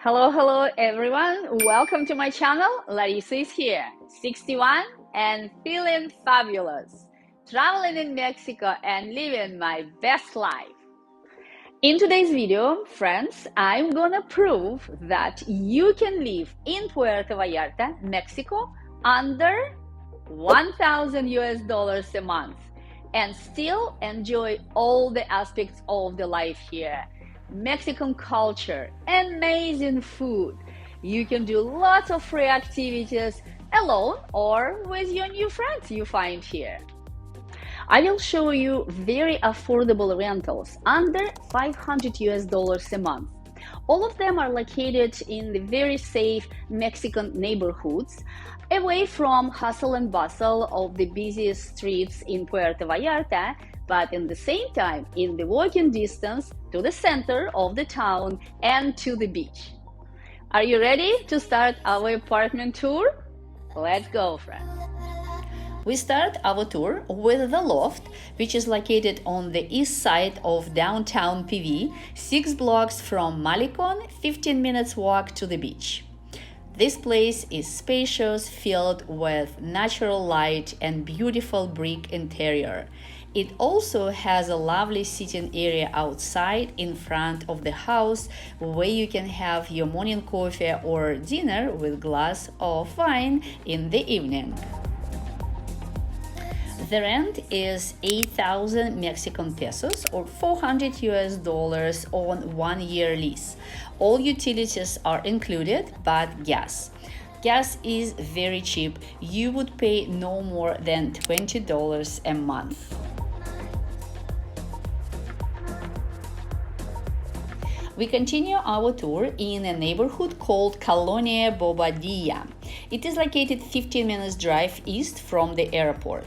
Hello everyone. Welcome to my channel. Larissa is here, 61 and feeling fabulous. Traveling in Mexico and living my best life. In today's video, friends, I'm gonna prove that you can live in Puerto Vallarta, Mexico under 1,000 US dollars a month and still enjoy all the aspects of the life here. Mexican culture, amazing food. You can do lots of free activities alone or with your new friends you find here. I will show you very affordable rentals under 500 US dollars a month. All of them are located in the very safe Mexican neighborhoods, away from hustle and bustle of the busiest streets in Puerto Vallarta, but in the same time in the walking distance to the center of the town and to the beach. Are you ready to start our apartment tour? Let's go, friends. We start our tour with the loft, which is located on the east side of downtown PV, 6 blocks from Malecon, 15 minutes walk to the beach. This place is spacious, filled with natural light and beautiful brick interior. It also has a lovely sitting area outside in front of the house where you can have your morning coffee or dinner with a glass of wine in the evening. The rent is 8,000 Mexican pesos or 400 US dollars on 1-year lease. All utilities are included but gas. Gas is very cheap. You would pay no more than $20 a month. We continue our tour in a neighborhood called Colonia Bobadilla. It is located 15 minutes drive east from the airport.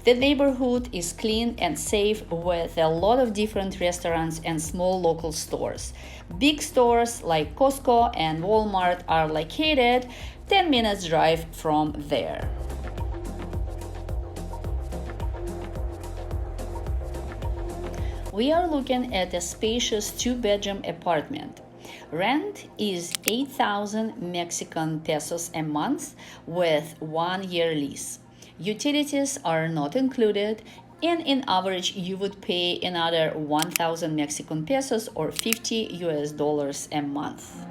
The neighborhood is clean and safe with a lot of different restaurants and small local stores. Big stores like Costco and Walmart are located 10 minutes drive from there. We are looking at a spacious 2-bedroom apartment. Rent is 8,000 Mexican pesos a month with 1-year lease. Utilities are not included, and in average you would pay another 1,000 Mexican pesos or 50 US dollars a month.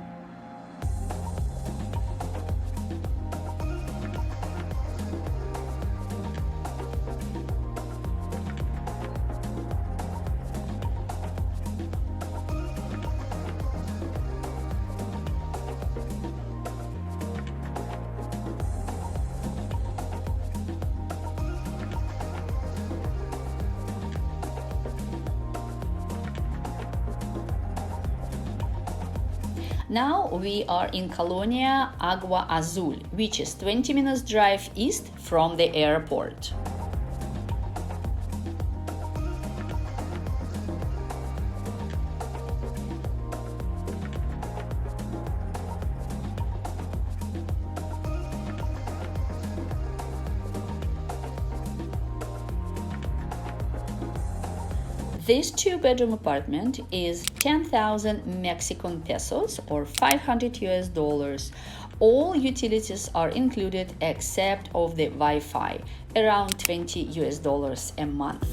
Now we are in Colonia Agua Azul, which is 20 minutes drive east from the airport. This 2-bedroom apartment is 10,000 Mexican pesos or 500 US dollars. All utilities are included except of the Wi-Fi, around 20 US dollars a month.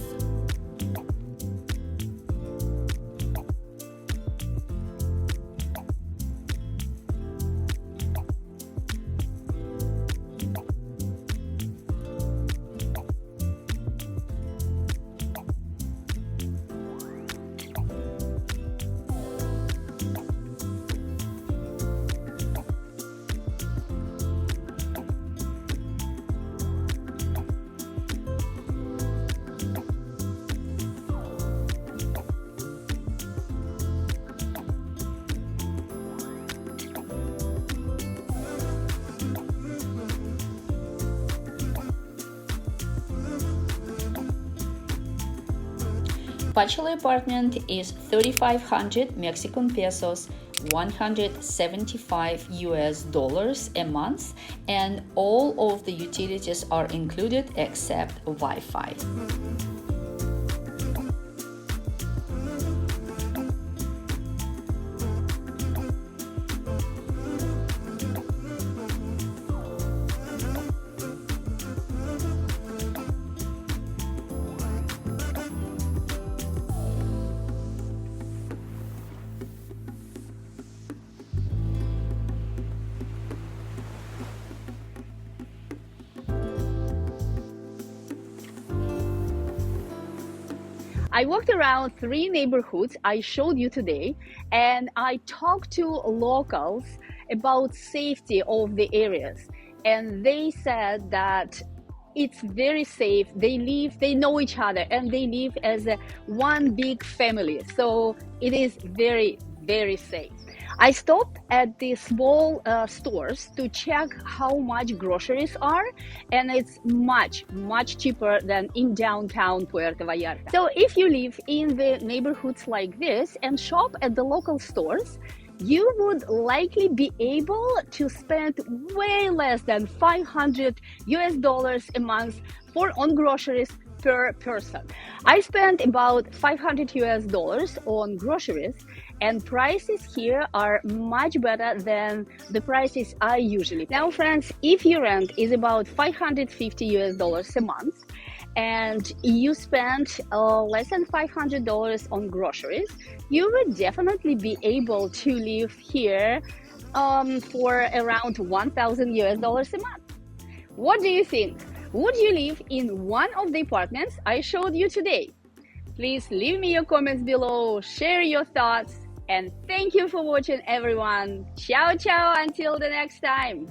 Bachelor apartment is 3,500 Mexican pesos, 175 US dollars a month, and all of the utilities are included except Wi-Fi. I walked around 3 neighborhoods I showed you today, and I talked to locals about safety of the areas, and they said that it's very safe. They know each other, and they live as one big family, so it is very, very safe. I stopped at the small stores to check how much groceries are, and it's much, much cheaper than in downtown Puerto Vallarta. So if you live in the neighborhoods like this and shop at the local stores, you would likely be able to spend way less than $500 a month on groceries per person. I spent about $500 on groceries, and prices here are much better than the prices I usually pay. Now, friends, if your rent is about $550 a month and you spend less than $500 on groceries, you would definitely be able to live here for around $1,000 a month. What do you think? Would you live in one of the apartments I showed you today? Please leave me your comments below, share your thoughts, and thank you for watching, everyone. Ciao, ciao, until the next time.